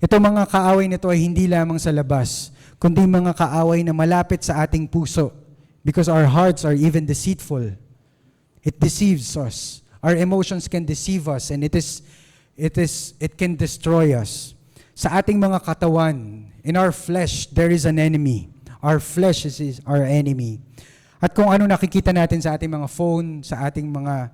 Ito mga kaaway nito ay hindi lamang sa labas, kundi mga kaaway na malapit sa ating puso, because our hearts are even deceitful. It deceives us. Our emotions can deceive us, and it can destroy us. Sa ating mga katawan, in our flesh, there is an enemy. Our flesh is our enemy. At kung ano nakikita natin sa ating mga phone, sa ating mga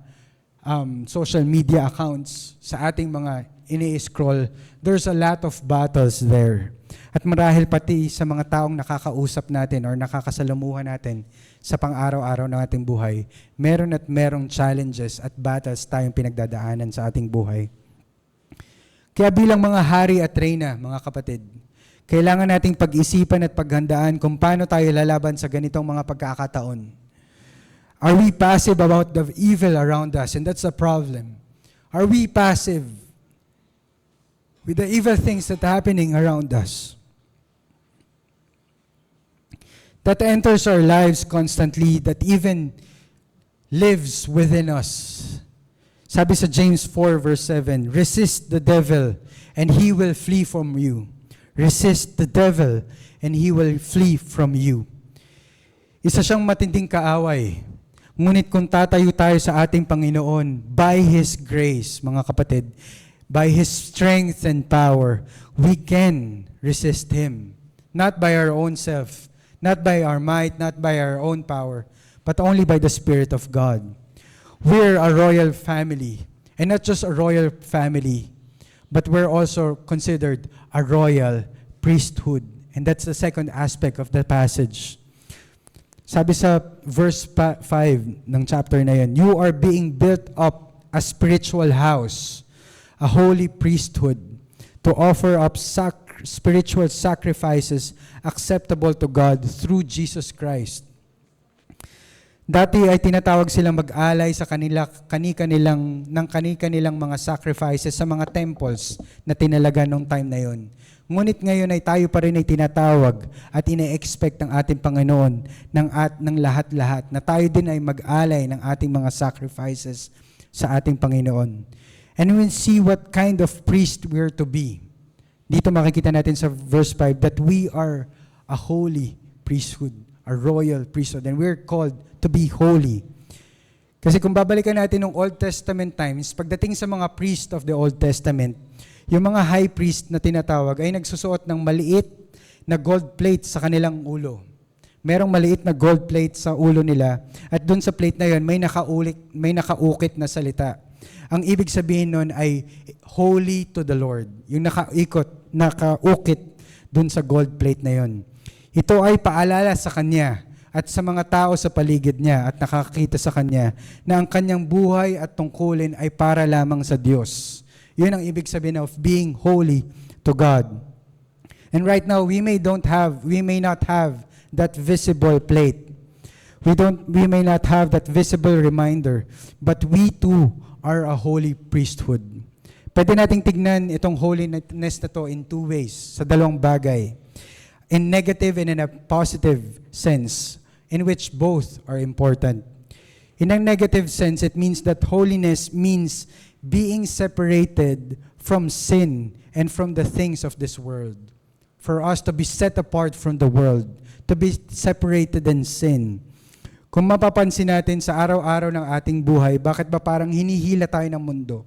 social media accounts, sa ating mga ini-scroll, there's a lot of battles there. At marahil pati sa mga taong nakakausap natin or nakakasalamuhan natin sa pang-araw-araw ng ating buhay, merong challenges at battles tayong pinagdadaanan sa ating buhay. Kaya bilang mga hari at reyna, mga kapatid, kailangan nating pag-isipan at paghandaan kung paano tayo lalaban sa ganitong mga pagkakataon. Are we passive about the evil around us? And that's a problem. Are we passive with the evil things that are happening around us? That enters our lives constantly, that even lives within us. Sabi sa James 4 verse 7, resist the devil and he will flee from you. Resist the devil, and he will flee from you. Isa siyang matinding kaaway. Ngunit kung tatayo tayo sa ating Panginoon, by His grace, mga kapatid, by His strength and power, we can resist Him. Not by our own self, not by our might, not by our own power, but only by the Spirit of God. We're a royal family, and not just a royal family, but we're also considered a royal priesthood. And that's the second aspect of the passage. Sabi sa verse 5 ng chapter na yan, you are being built up a spiritual house, a holy priesthood, to offer up spiritual sacrifices acceptable to God through Jesus Christ. Dati ay tinatawag silang mag-alay sa kani-kanilang mga sacrifices sa mga temples na tinalaga nung time na yon. Ngunit ngayon ay tayo pa rin ay tinatawag at ine-expect ng ating Panginoon ng lahat-lahat na tayo din ay mag-alay ng ating mga sacrifices sa ating Panginoon. And we see what kind of priest we are to be. Dito makikita natin sa verse 5 that we are a holy priesthood, a royal priesthood, and we're called to be holy. Kasi kung babalikan natin ng Old Testament times, pagdating sa mga priest of the Old Testament, yung mga high priest na tinatawag ay nagsusuot ng maliit na gold plate sa kanilang ulo. Merong maliit na gold plate sa ulo nila at dun sa plate na yon may nakaukit na salita. Ang ibig sabihin nun ay holy to the Lord. Yung nakaukit dun sa gold plate na yon. Ito ay paalala sa Kanya at sa mga tao sa paligid niya at nakakita sa kanya na ang kanyang buhay at tungkulin ay para lamang sa Diyos. Yun ang ibig sabihin of being holy to God. And right now, we may not have that visible plate. We may not have that visible reminder, but we too are a holy priesthood. Pwede nating tignan itong holiness na to in two ways, sa dalawang bagay. In negative and in a positive sense, in which both are important. In a negative sense, it means that holiness means being separated from sin and from the things of this world. For us to be set apart from the world, to be separated in sin. Kung mapapansin natin sa araw-araw ng ating buhay, bakit ba parang hinihila tayo ng mundo?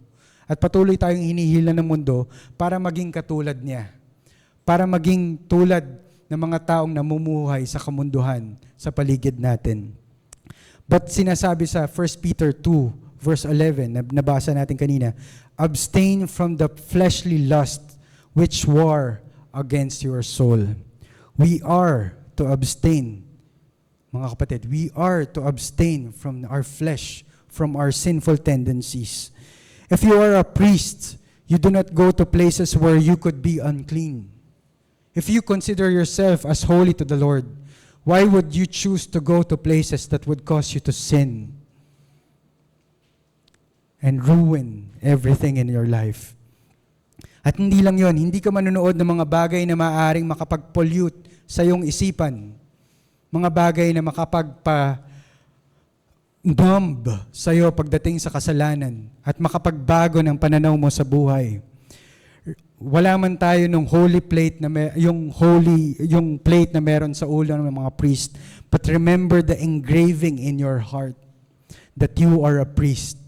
At patuloy tayong hinihila ng mundo para maging katulad niya. Para maging tulad ng mga taong namumuhay sa kamunduhan sa paligid natin. But sinasabi sa 1 Peter 2, verse 11, na nabasa natin kanina, abstain from the fleshly lust which war against your soul. We are to abstain, mga kapatid, we are to abstain from our flesh, from our sinful tendencies. If you are a priest, You do not go to places where you could be unclean. If you consider yourself as holy to the Lord, why would you choose to go to places that would cause you to sin and ruin everything in your life? At hindi lang yon, hindi ka manonood ng mga bagay na maaaring makapag-pollute sa iyong isipan. Mga bagay na makapagpa-numb sa iyo pagdating sa kasalanan at makapagbago ng pananaw mo sa buhay. Wala man tayo nung holy plate na yung plate na meron sa ulo ng mga priest, but remember the engraving in your heart that you are a priest,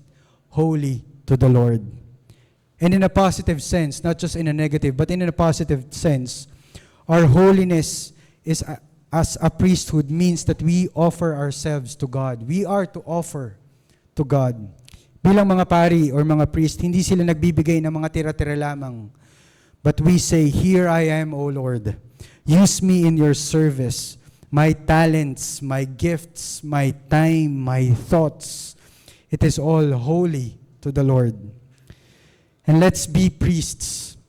holy to the Lord. And in a positive sense, not just in a negative, but in a positive sense, our holiness is as a priesthood means that we offer ourselves to God. We are to offer to God. Bilang mga pari or mga priest, hindi sila nagbibigay ng mga tira-tira lamang. But we say, "Here I am, O Lord. Use me in your service. My talents, my gifts, my time, my thoughts. It is all holy to the Lord." And let's be priests,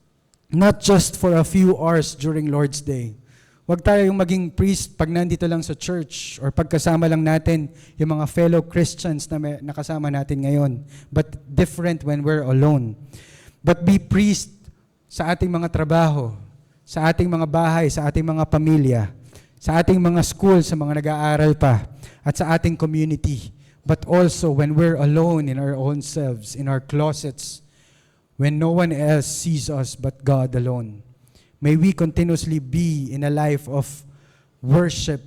not just for a few hours during Lord's Day. Huwag tayong maging priest pag nandito lang sa church or pagkasama lang natin yung mga fellow Christians na nakasama natin ngayon. But different when we're alone. But be priest sa ating mga trabaho, sa ating mga bahay, sa ating mga pamilya, sa ating mga school, sa mga nag-aaral pa, at sa ating community. But also when we're alone in our own selves, in our closets, when no one else sees us but God alone. May we continuously be in a life of worship,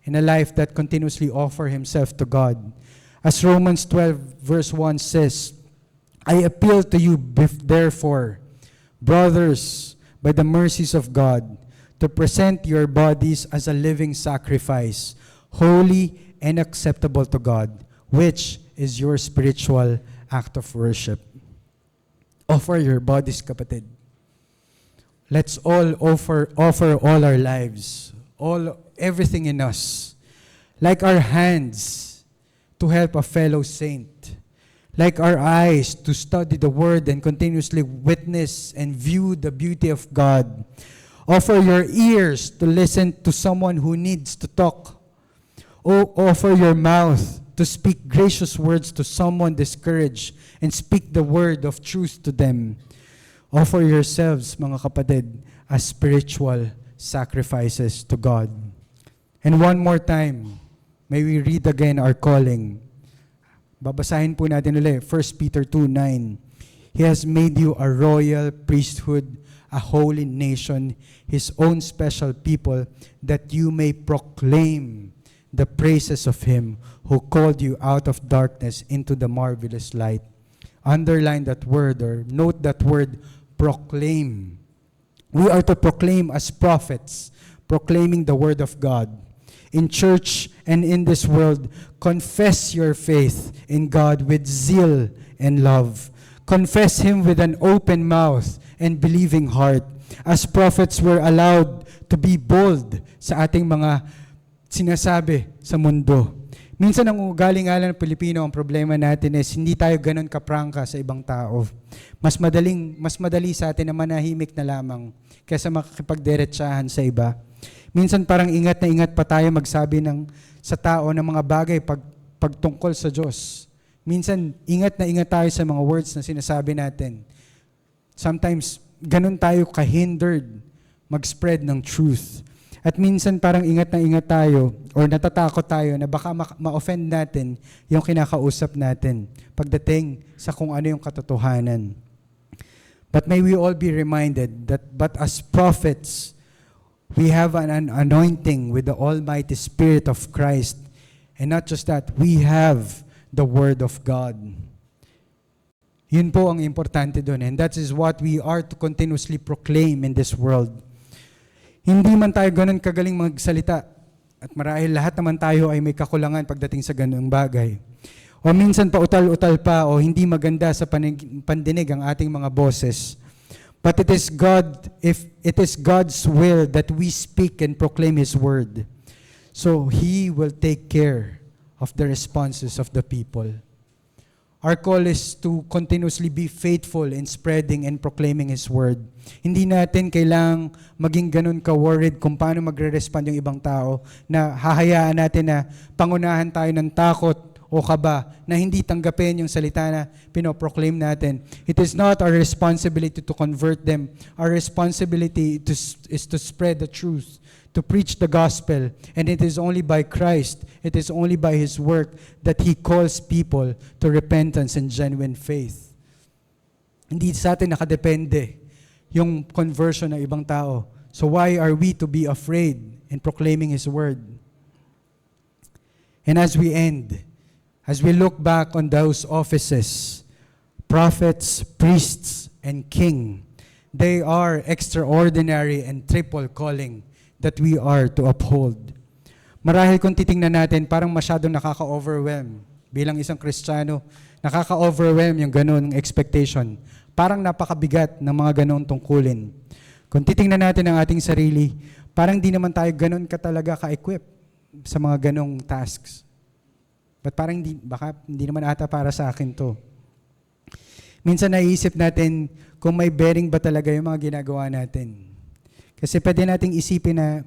in a life that continuously offer himself to God. As Romans 12 verse 1 says, "I appeal to you therefore, brothers, by the mercies of God, to present your bodies as a living sacrifice, holy and acceptable to God, which is your spiritual act of worship." Offer your bodies, kapatid. Let's all offer all our lives, everything in us, like our hands to help a fellow saint, like our eyes to study the Word and continuously witness and view the beauty of God. Offer your ears to listen to someone who needs to talk. Offer your mouth to speak gracious words to someone discouraged and speak the word of truth to them. Offer yourselves, mga kapatid, as spiritual sacrifices to God. And one more time, may we read again our calling. Babasahin po natin ulit, 1 Peter 2:9. "He has made you a royal priesthood, a holy nation, His own special people, that you may proclaim the praises of Him who called you out of darkness into the marvelous light." Underline that word or note that word, proclaim. We are to proclaim as prophets, proclaiming the word of God. In church and in this world, confess your faith in God with zeal and love. Confess Him with an open mouth and believing heart. As prophets, we're allowed to be bold sa ating mga sinasabi sa mundo. Minsan ang ugali nga lang ng Pilipino, ang problema natin is hindi tayo ganun kaprangka sa ibang tao. Mas madali sa atin na manahimik na lamang kaysa makikipagdiretsahan sa iba. Minsan parang ingat na ingat pa tayo magsabi sa tao ng mga bagay pagtungkol sa Diyos. Minsan ingat na ingat tayo sa mga words na sinasabi natin. Sometimes ganun tayo ka-hindered mag-spread ng truth. At minsan parang ingat na ingat tayo or natatakot tayo na baka ma-offend natin yung kinakausap natin pagdating sa kung ano yung katotohanan. But may we all be reminded that but as prophets, we have an anointing with the Almighty Spirit of Christ. And not just that, we have the Word of God. Yun po ang importante doon. And that is what we are to continuously proclaim in this world. Hindi man tayo ganun kagaling magsalita at marahil lahat naman tayo ay may kakulangan pagdating sa ganung bagay. O minsan pa utal-utal pa o hindi maganda sa pandinig ang ating mga boses. But it is God's will that we speak and proclaim His word. So He will take care of the responses of the people. Our call is to continuously be faithful in spreading and proclaiming His Word. Hindi natin kailangang maging ganun ka-worried kung paano magre-respond yung ibang tao na hahayaan natin na pangunahan tayo ng takot o kaba na hindi tanggapin yung salita na pinoproclaim natin. It is not our responsibility to convert them. Our responsibility is to spread the truth, to preach the gospel. And it is only by Christ, it is only by His work that He calls people to repentance and genuine faith. Hindi sa atin nakadepende yung conversion ng ibang tao. So why are we to be afraid in proclaiming His word? And as we end, as we look back on those offices, prophets, priests, and king, they are extraordinary and triple calling that we are to uphold. Marahil kung titingnan natin, parang masyadong nakaka-overwhelm. Bilang isang Kristiyano, nakaka-overwhelm yung ganun expectation. Parang napakabigat ng mga ganun tungkulin. Kung titingnan natin ang ating sarili, parang di naman tayo ganun katalaga ka-equip sa mga ganung tasks. But parang baka hindi naman ata para sa akin to. Minsan naiisip natin kung may bearing ba talaga yung mga ginagawa natin. Kasi pwede nating isipin na,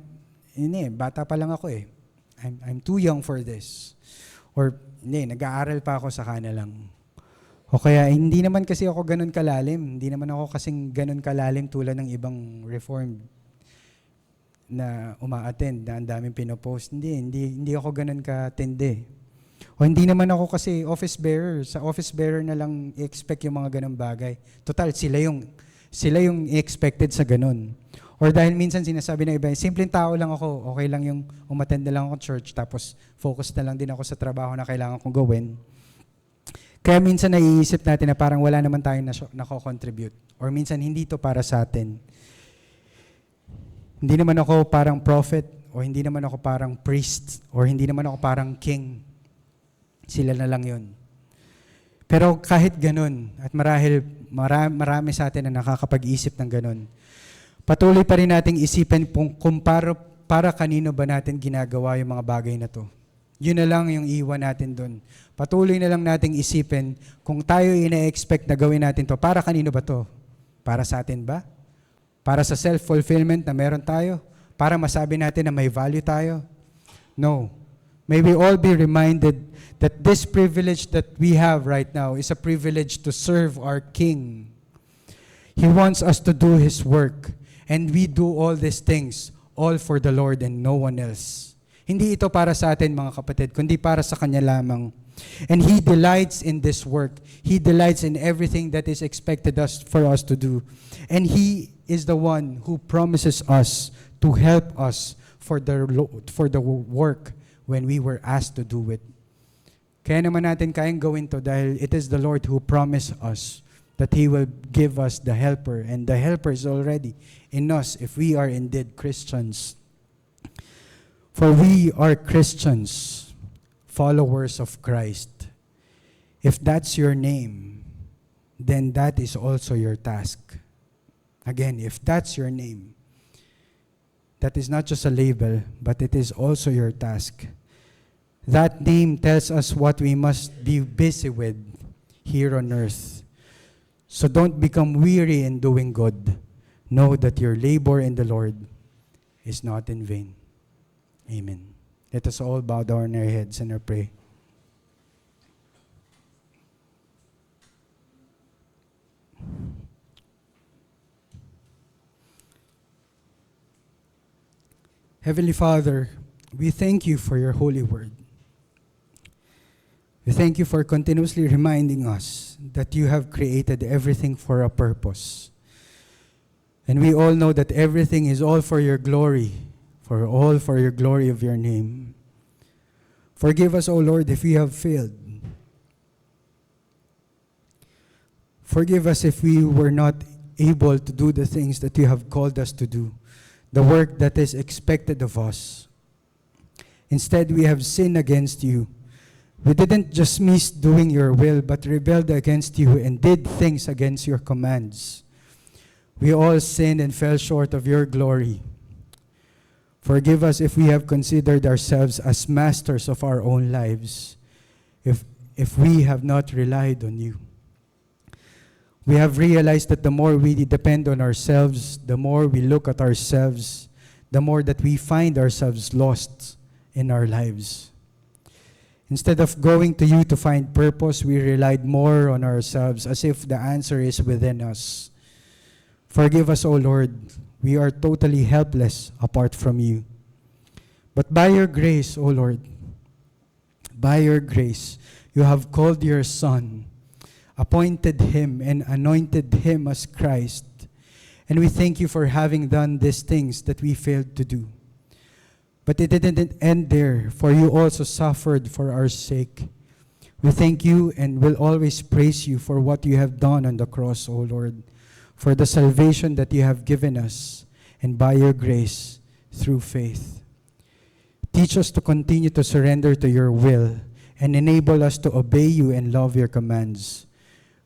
bata pa lang ako eh. I'm too young for this. Or, nag-aaral pa ako sa lang. O kaya, hindi naman kasi ako ganun kalalim. Hindi naman ako kasing ganun kalalim tulad ng ibang reformed na uma-attend, na ang daming pinopost. Hindi ako ganun katindi. O hindi naman ako kasi office bearer. Sa office bearer na lang i-expect yung mga ganung bagay. Total, sila yung i-expected sa ganun. Or dahil minsan sinasabi ng iba, simpleng tao lang ako, okay lang yung umattend na lang ako church, tapos focus na lang din ako sa trabaho na kailangan kong gawin. Kaya minsan naiisip natin na parang wala naman tayong nako-contribute. Or minsan hindi to para sa atin. Hindi naman ako parang prophet, o hindi naman ako parang priest, or hindi naman ako parang king. Sila na lang yun. Pero kahit ganun, at marami sa atin na nakakapag-isip ng ganun, patuloy pa rin nating isipin kung para kanino ba natin ginagawa yung mga bagay na to. Yun na lang yung iwan natin doon. Patuloy na lang nating isipin kung tayo ina-expect na gawin natin to, para kanino ba to? Para sa atin ba? Para sa self-fulfillment na meron tayo? Para masabi natin na may value tayo? No. May we all be reminded that this privilege that we have right now is a privilege to serve our King. He wants us to do His work. And we do all these things, all for the Lord and no one else. Hindi ito para sa atin, mga kapatid, kundi para sa Kanya lamang. And He delights in this work. He delights in everything that is expected for us to do. And He is the one who promises us to help us for the work when we were asked to do it. Kaya naman natin kayang gawin to dahil it is the Lord who promised us that He will give us the helper, and the helper is already in us if we are indeed Christians. For we are Christians, followers of Christ. If that's your name, then that is also your task. Again, if that's your name, that is not just a label, but it is also your task. That name tells us what we must be busy with here on earth. So don't become weary in doing good. Know that your labor in the Lord is not in vain. Amen. Let us all bow down our heads and pray. Heavenly Father, we thank You for Your holy word. We thank You for continuously reminding us that You have created everything for a purpose. And we all know that everything is all for Your glory, for Your glory of Your name. Forgive us, O Lord, if we have failed. Forgive us if we were not able to do the things that You have called us to do, the work that is expected of us. Instead, we have sinned against You. We didn't just miss doing Your will, but rebelled against You and did things against Your commands. We all sinned and fell short of Your glory. Forgive us if we have considered ourselves as masters of our own lives. if we have not relied on you. We have realized that the more we depend on ourselves, the more we look at ourselves, the more that we find ourselves lost in our lives. Instead of going to you to find purpose, we relied more on ourselves as if the answer is within us. Forgive us, O Lord. We are totally helpless apart from you. But by your grace, O Lord, by your grace, you have called your Son, appointed him and anointed him as Christ. And we thank you for having done these things that we failed to do. But it didn't end there, for you also suffered for our sake. We thank you and will always praise you for what you have done on the cross, O Lord, for the salvation that you have given us, and by your grace, through faith. Teach us to continue to surrender to your will, and enable us to obey you and love your commands.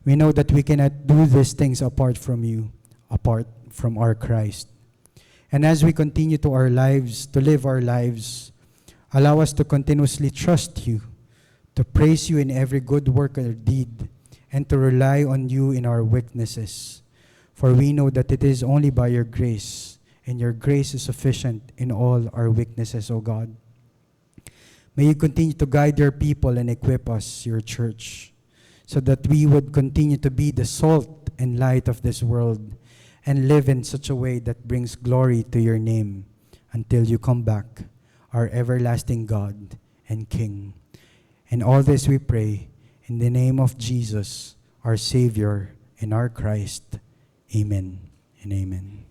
We know that we cannot do these things apart from you, apart from our Christ. And as we continue to live our lives, allow us to continuously trust you, to praise you in every good work or deed, and to rely on you in our weaknesses. For we know that it is only by your grace, and your grace is sufficient in all our weaknesses, O God. May you continue to guide your people and equip us, your church, so that we would continue to be the salt and light of this world, and live in such a way that brings glory to your name until you come back, our everlasting God and King. And all this we pray in the name of Jesus, our Savior and our Christ. Amen and amen.